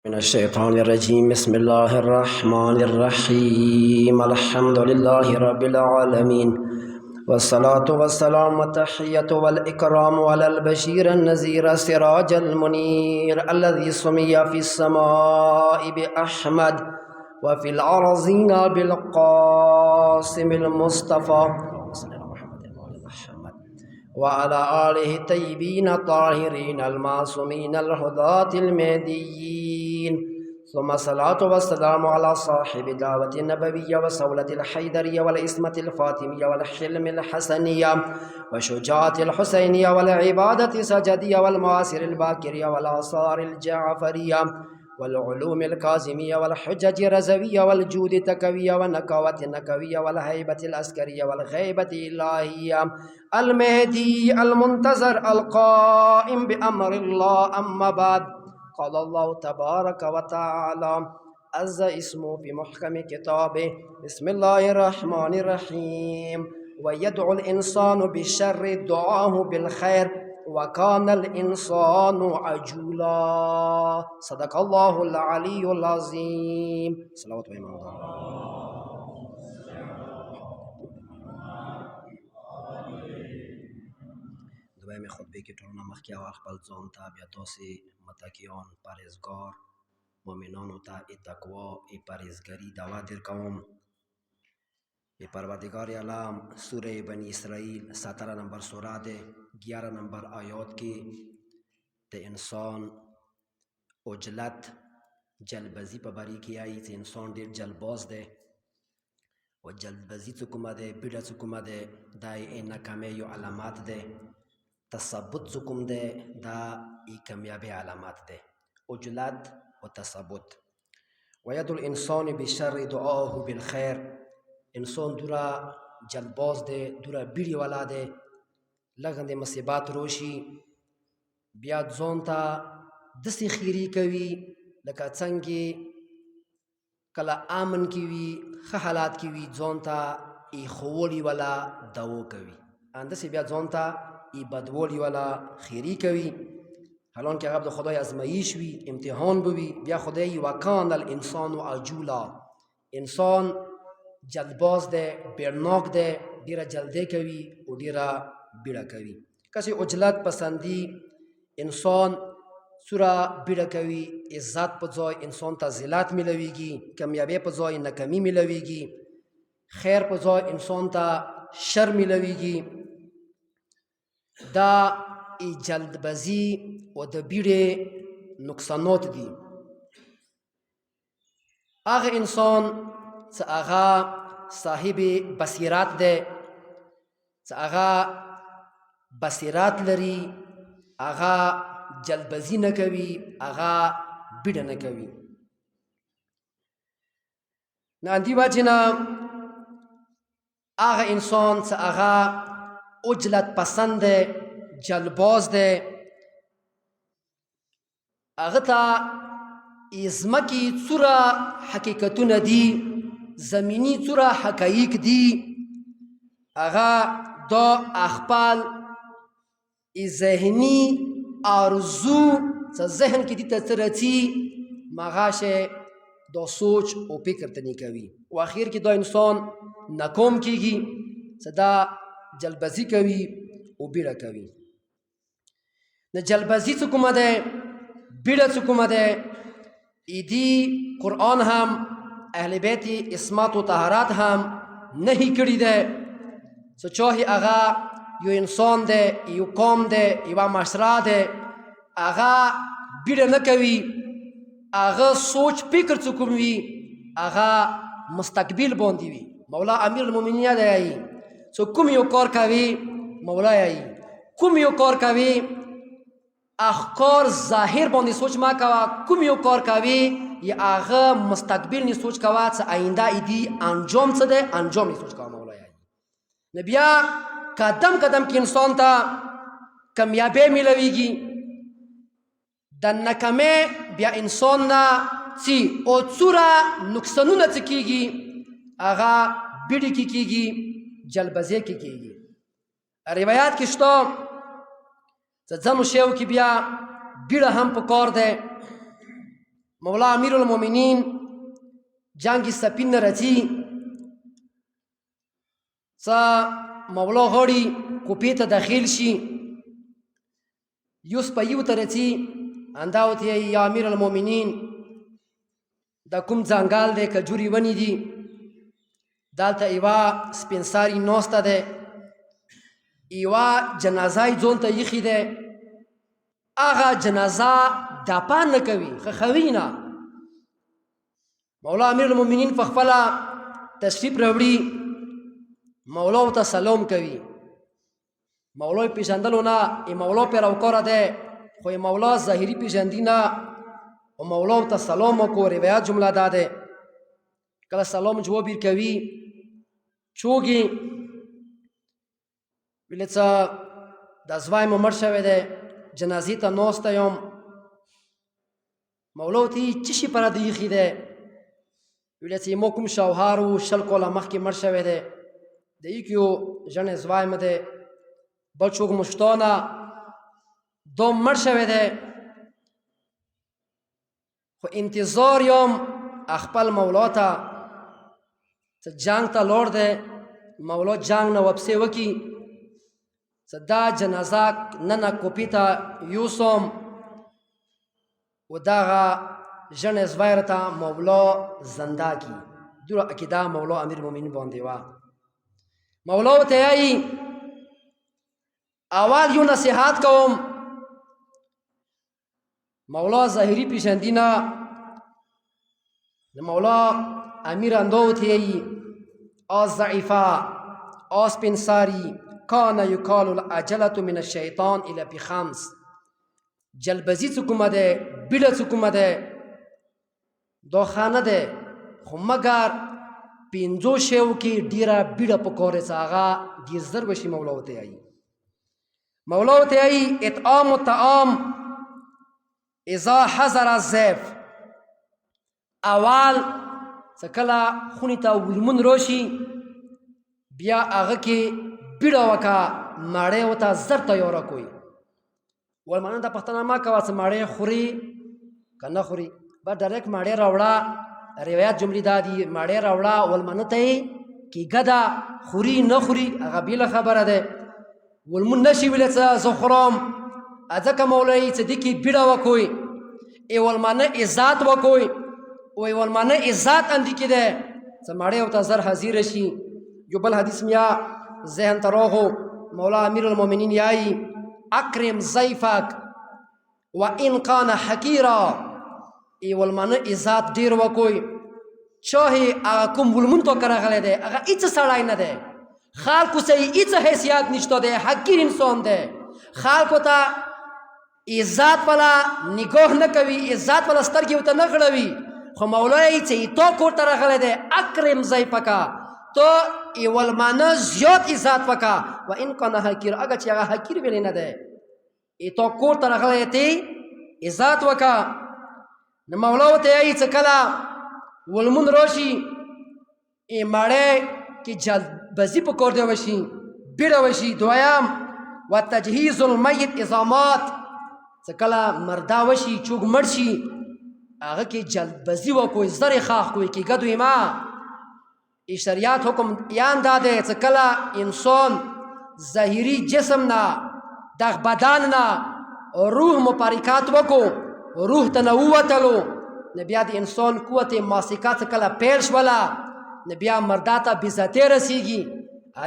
من الشيطان الرجيم. بسم الله الرحمن الرحيم. الحمد لله رب العالمين، والصلاة والسلام والتحية والإكرام على البشير النذير السراج المنير الذي سمي في السماء بأحمد وفي الأرضين بالقاسم المصطفى وعلى آله الطيبين الطاهرين المعصومين الهداة المهديين، ثم الصلاة والسلام على صاحب دعوة النبوية وسولة الحيدرية والإسمة الفاطمية والحلم الحسنية وشجاعة الحسينية والعبادة السجدية والمعاصر الباكرية والآثار الجعفرية والعلوم الكاظمية والحجج الرزوية والجود التكوية والنكوة النكوية والهيبة العسكرية والغيبة الإلهية المهدي المنتظر القائم بأمر الله. أما بعد، قال الله تبارك وتعالى عز اسمه في محكم كتابه: بسم الله الرحمن الرحيم. ويدعو الإنسان بالشر دعاه بالخير وكان الإنسان عجولا. صدق الله العلي العظيم. صلوات و ایمان دویم خطبه کې ټولنه مخکې او خپل ځان ته بیا تاسې متکیان پرهیزګار مؤمنانو ته تقوا پرهیزګري دعوت درکوم. پروردگار عالم سوره بنی اسرائیل 17 نمبر سورہ دے 11 نمبر آیات کی تے انسان عجلت جلبزی پا باری کی آئی تے انسان دیر جلباز دے و جلبزی چکمہ دے بیڑا چکمہ دے دائی این ناکامی یو علامات دے تثبت چکم دے دا ای کامیابی علامات دے عجلت و تثبت. وید الانسان بشر دعاه بالخیر، انسان دورا جلباز دے دورا بیڑی والا دے لگن دے مصیبات روشی بیا ځان ته داسې خیری کوي لکه څنګه کله امن کې وي ښه حالات کې وي ځان ته ایښوولي والا دعو کوي، همداسې بیا ځان ته ای بدوالي والا خیری کوي حالانکه هغه د خدای ازمایش وي امتحان به وي. بیا خدای وکان الانسان عجولا، انسان جلباز دے بیرناک دے ډیره جلدی کوي او ډیره بیړه کوي. کسی عجلت پسندی انسان سوره بیړه کوي، عزت په ځای انسان ته ذلت ملویږي، کامیابی په ځای ناکامي ملویږي، خیر په ځای انسان ته شر ملویږي. دا جلدبازی او د بیړې نقصانات دي. هغه انسان چې هغه صاحب بصیرت دی، چې هغه بصیرت لري، هغه جلبازی نه کوي، هغه بیړه نه کوي. نه دې وجې نه هغه انسان چې هغه عجلت پسند دی، جلباز دی، هغه ته ځمکې څوره حقیقتونه دي، زمینی څوره حقایق دي، هغه دا خپل ذهنی آرزو چې ذهن کې دي ته څه راځي مغاشه دا سوچ او فکر ته نه کوي او اخر کې دا انسان ناکام کیږي چې دا جلبازی کوي او بیړه کوي. نه جلبازی څه کومه ده، بیړه څه کومه ده، ایدی قرآن هم اهل بیت اسمت و طهارت هم نهی کړی ده چې چاهی هغه یو انسان ده، یو قوم ده، یو معاشره ده، هغه بیړه نه کوي، هغه سوچ فکر څه کوم وي، هغه مستقبل باندې وي. مولا امیر المؤمنین دی چې کوم یو کار کوي مولا یې کوم یو کار کوي اخکار ظاهر باندې سوچ ما کوه، کوم یو کار کوي یا هغه مستقبل نه سوچ کوه چې آینده ایدی انجام څه ده، انجام نه سوچ کوه مولا یې. نه بیا قدم قدم کې انسان ته کامیابی ملویږي، د ناکامۍ بیا انسان نه څه او څوره نقصانونه څه کیږي، هغه بیړې کې کیږي، جلبازی کې کیږي. روایات کې شته چې ځینو شیو کې بیا بیړه هم پکار ده. مولا امیر المؤمنین جنگ سپین نه راځي څه مولا غړي کوپې ته داخل شي یوس په یو ته راځي انداوت یا امیر المؤمنین دا کوم ځنګال دی کجوري ونې دي دلته یوه سپین ساري ناسته دی یوه جنازه یې ځون ته ایښې دی هغه جنازه دپان نه کوي خښوي نه مولا امیر المؤمنین په خپله تشریف راوړي مولا ورته سلام کوي مولا یې پېژندلو نه ای مولا پې راوکاره دی خو یې مولا ظاهري پېژندي نه او مولا ورته سلام وکړو روایت جمله دا دی کله سلام جواب یې کوي څوک یې ویلې څه دا زوی مو مړ شوی دی جنازې ته ناسته یم مولا ورته یې څه شي پره د ایښي دی ویلې چې زما کوم شوهر و 20 کاله مخکې مړ شوی دی د یکیو ژڼې زوی مې دی بل څوک مو شته نه دا مړ شوی دی خو انتظار یم خپل مولا ته څه جنګ ته لاړ دی مولا جنګ نه واپسې وکړي څه دا جنازه ننه کوپې ته یوسم و دغه ژڼې زوی راته مولا زنده کړي دومره عقیده مولا امیر المؤمنین باندې وه مولا ورته وایي اول یو نصیحت کوم مولا ظاهري پېژندي نه د مولا امیر اندا ورته وایي ضعیفه سپین ساري کان یقال العجلة من الشیطان الی بخمس جلبزي څه کومه دی بیړه څه کومه دی دا ښه نه دی خو مګر 5 شیو کې ډېره بیړه پکار ده چې هغه ډېر زر به شي مولا ورته وایي مولا ورته وایي اطعام الطعام اذا حضر الضيف اول څه کله خونې ته ولمون راشي بیا هغه کې بیړه وکړه ماړی ورته زر تیاره کوي ولمانه دا پښتنه مه کوه چې ماړی خوري که نه خوري بس ډایرکټ ماړی راوړه روایت جملې دا دي ماړی راوړه ولمانه ته یې کېږه ده خوري نه خوري هغه بېله خبره ده ولمون نشي ویلی څه زه خورم ځکه مولوي چې دې کې بیړه وکوئ ای ولمانه عزت وکوئ وی ولمانه عزت اندې کې ده چې ماړی ورته زر حاضره شي یو بل حدیث میا ذهن ته راغو مولا امیر المؤمنین یایي اکرم ضیفک و ان کان حقیرا ای ولمانه عزت ډېر وکوئ چاهې هغه کوم ولمون تو که راغلی دی هغه هېڅ سړی نه دی خلکو سه یې هېڅ حیثیت نشته دی حقیر انسان دی خلکو ته عزت والا نگاه نه کوي عزت والا سترګې ورته نه غړوي خو مولا یې چې تا کور ته راغلی دی اکرم ضیفکه تو ای ولمانه زیات عزت وکړه و ان کان حقیر اگر چې هغه حقیر ویلی نه دی ای تا کور ته راغلی دی عزت وکړه نو مولا ورته وایي چې کله ولمون راشي ای ماړی کې جلبزي په کار دی وشي بیړه وشي دویم و تجهیز المیت اذا مات چې کله مرده وشي چوک مړ شي هغه کې جلبزي وکړئ زر یې ښخ کړئ کېږه دویمه شریعت حکم یان دا دی چې کله انسان ظاهري جسم نه دغه بدن نه روح مبارکات وکړو روح ته نه ووتلو نو بیا د انسان قوت ماسکه څه کله پیل شوله نو بیا مرده ته بېزتۍ رسیږي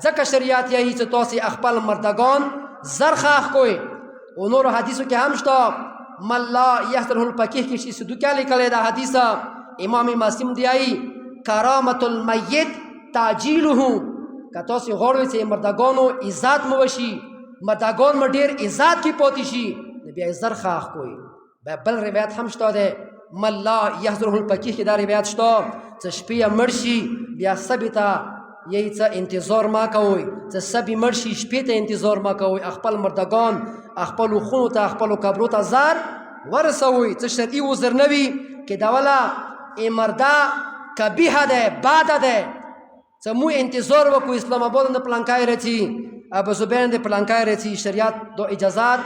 ځکه شریعت یایي چې تاسې خپل مردگان زر ښخ کړئ و نورو حدیثو کې هم شته من لا یحضره الفقیه کې شي سدو کیا لیکلی دا حدیث امام مسلم دی یایي کرامت المیت تعجیله که تاسې غواړئ چې مردگانو عزت مو وشي مردگان مو ډېر عزت کې پاتې شي نو بیا یې زر ښخ کړئ بل روایت هم شته دی من لا یحضره الفقیه کې دا روایت شته چې شپې یې مړ شي بیا سبې ته یې څه انتظار مه کوئ چې سبې مړ شي شپې ته انتظار مه کوئ خپل مردگان خپلو خونو ته خپلو قبرو ته زر ورسوئ چې شرعي عذر نه وي کې دوله ای مرده قبیحه ده بده ده چې مو انتظار وکړو اسلام آباد نه پلانکای راځي ابو زبیر نه پلانکای راځي شریعت دو اجازات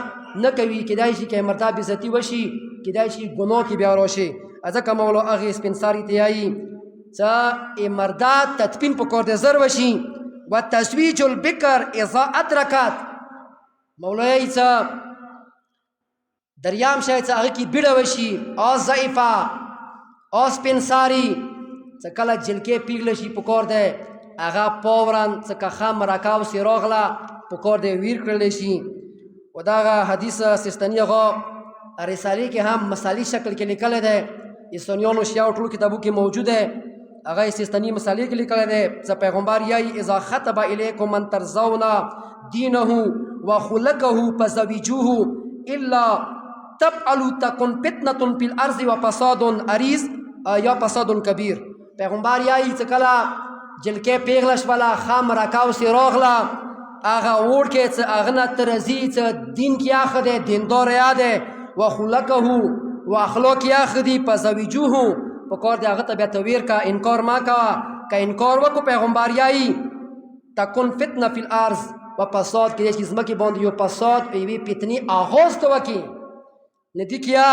نه کوي، کیدای شي که مردا بې عزتي وشي، کیدای شي ګناه کې بیا راشي. ځکه مولا هغې سپین ساري ته یایي څه مردا تدفین په کار دی زر وشي. و تزویج البکر اذا ادرکت، مولا یایي څه دریام شاید څه هغه کې بیړه وشي، ضعیفه سپین ساري څه کله جلکې پیغله شي په کار دی هغه فوراً څه که ښه مرکه اوسې راغله په کار دی ویر کړلی شي. و دغه حدیث سیستاني هغه رسالې کې هم مثالي شکل کې لیکلی دی، اسلاميانو شیعو ټولو کتابو کې موجود دی. هغه سیستاني مثالې کې لیکلی دی چې پیغمبر یایي اذا خطب الیکم من ترضون دینه و خلقه فزوجوه الا تفعلوا تکن فتنة فی الارض و فساد عریض یا فساد کبیر. پیغمبر یایي چې کله جلکې پیغله شوله ښه مرکه اوسې راغله هغه وړ کې چې هغه نه ته رضي چې دین کې ښه دی، دیندار یا دی، و خلقه و اخلاق یا ښه دي، فزوجوه په کار دی هغه ته بیا ته ویر که انکار مه کوه. که انکار وکړو پیغمبر یایي تکن فتنه فی الارض و فساد، کیدای شي ځمکې باندې یو فساد په یوې فتنې آغاز ته وکړي. ندی کیا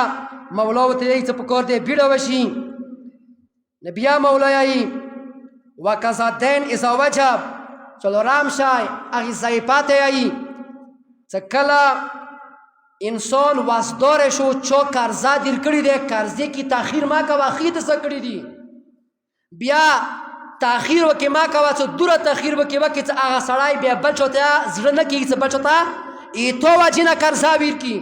مولا ورته یایي څه په کار دی بیړه وشي. نه بیا مولا یایي وکذا دین اذا وجب، څلورم شی هغې ضعیفه ته یایي څه کله انسان وزدار شو چا قرضه دیر کړي دی قرضې کې تاخیر مه کوه، ښې د څه کړي دي بیا تاخیر وکړې مه کوه، څه دوره تاخیر وکړې څه هغه سړی بیا بل چا ته زړه نه کېږي څه بل چا ته ایتو وجې نه قرضه ویر کړي.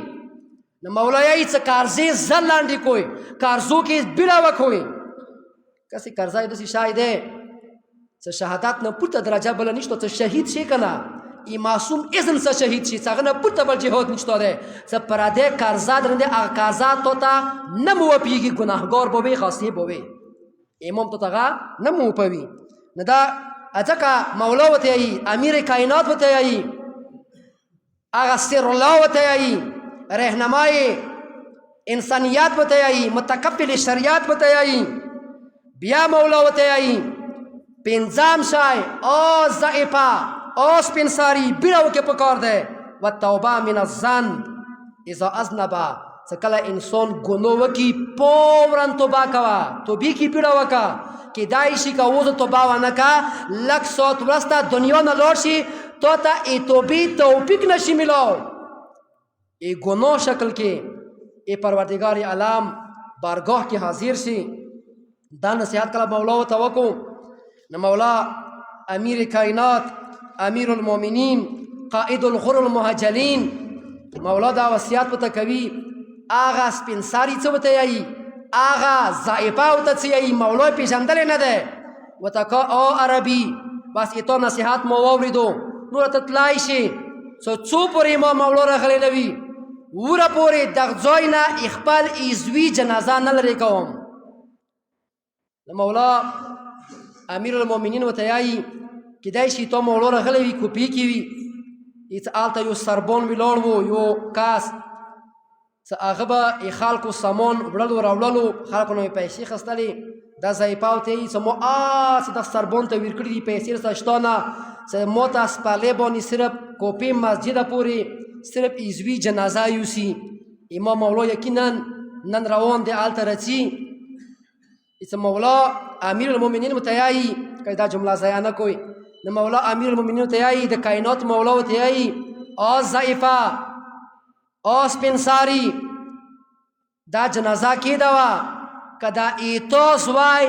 نو مولا یایي څه قرضې زر لاندې کوئ، قرضو کې بیړه وکوئ. کسې قرضه یې داسې شی دی څه شهادت نه پورته درجه بله نشته، څه شهید شي که نه ای معصوم اذن څه شهید شي، څه هغه نه پورته بل جهاد نشته دی. څه پردی قرضه درنده هغه قرضه تا ته نه مو وپیږي، ګناهګار به وي، خاصې به وي، امام تا ته هغه نه مو وپوي. نو دا ځکه مولا ورته یایي امیر کائنات ورته یایي هغه سر الله ورته یایي رهنمای انسانیت ورته یایي متکفل شریعت ورته یایي. بیا مولا ورته یایي پنځم شی ضعیفه سپین ساري بیړه وکړې په کار دی. و توبه من الذنب اذا اذنب، څه کله انسان ګناه وکړي فوراً توبه کوه، توبې کې بیړه وکړه. کیدای شي که اوس توبه ونه کړه لږ ساعت وروسته دنیا نه لاړ شي تا ته ای توبې توفیق نشي میلاو، ای ګناه شکل کې ای پروردگار عالم بارگاه کې حاضر شي. دا نصیحت کله مولا ورته وکړو. نو مولا امیر کائنات امیر المؤمنین قائد الغر المهجلین مولا دا وصیت ورته کوي هغه سپین ساري څه ورته یایي هغه ضعیفه ورته څه یایي مولا یې پېژندلی نه دی. ورته که عربي بس ایتا نصیحت مو واورېدو نور ته تلای شي څو پورې ما مولا راغلی نه وي وره پورې دغه ځای نه خپل عضوي جنازه نه لرې کوم. مولا امیر المؤمنین ورته یایي کیدای شي تا مولا راغلی وي کوپې کې وي هلته یو سربان ولاړ و یو کس څه هغه به خلکو سامان وړلو راوړلو خلکو نه یې پیسې خستلې دا ضعیفه ورته یایي څه ما چې دغه سربان ته ویر کړي دي پیسې رسته شته نه څه ما ته سپرلې باندې صرف کوپې مسجده پورې صرف عضوي جنازه یوسي. امام مولا یقینا نن روان دی هلته رڅي. څه مولا امیر المؤمنین ورته یایي که دا جمله ضایع نه کوئ. نو مولا امیر المؤمنین ورته یایي د کائنات مولا ورته یایي ضعیفه سپین ساري دا جنازه کېده وه که دا ایتاس وای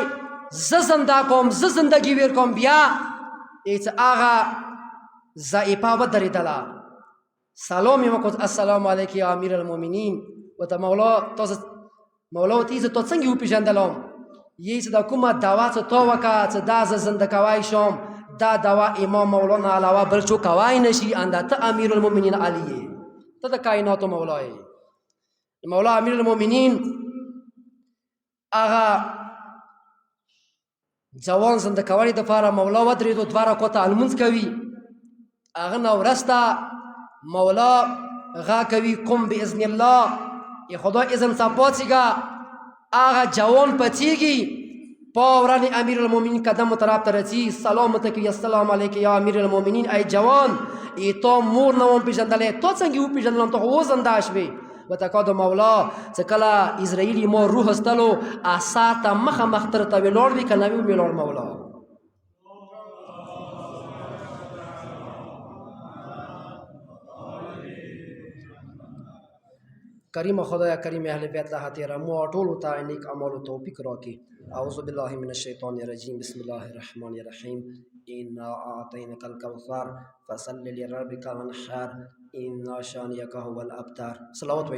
زه زنده کوم زه زندګي ویر کوم بیا چې هغه ضعیفه ودرېدله سلام یې وکړ السلام علیک یا امیر المؤمنین. ورته مولا ورته یې زه تا څنګه وپېژندلم یې چې دا کومه دوا څه تا وکړه چې دا زه زنده کوی شم دا دوا امام مولا نه علاوه بل څوک کوی نه شي انده ته امیر المؤمنین علی یې ته د کائناتو مولا یې. مولا امیر المؤمنین هغه ځوان زنده کولو دپاره مولا ودرېدو 2 رکعته لمونځ کوي. هغه نه وروسته مولا غا کوي قم باذن الله ای خدا اذن څخه پاڅېږه. هغه جوان پڅېږي پاوران امیر المومنین قدم طرف ترسی سلام تکی السلام علیک یا امیر المومنین ای جوان ای تو مور نوم پیژندلې تو څنګه و پیژندلم ته و زنده شوی وتقاد مولا څکلا اسرائیلی مو روح استلو اساته مخه مختر ته ویلور وی کنه وی ویلور مولا کریم خدایا کریم اهل بیت له تیرا مو ټول ته نیک اعمال توفیق راکړي اعوذ بالله من الشیطان الرجیم بسم الله الرحمن الرحیم انا اعطیناک الکوثر فصل لربک وانحر ان شانئک هو الابتر صلوات و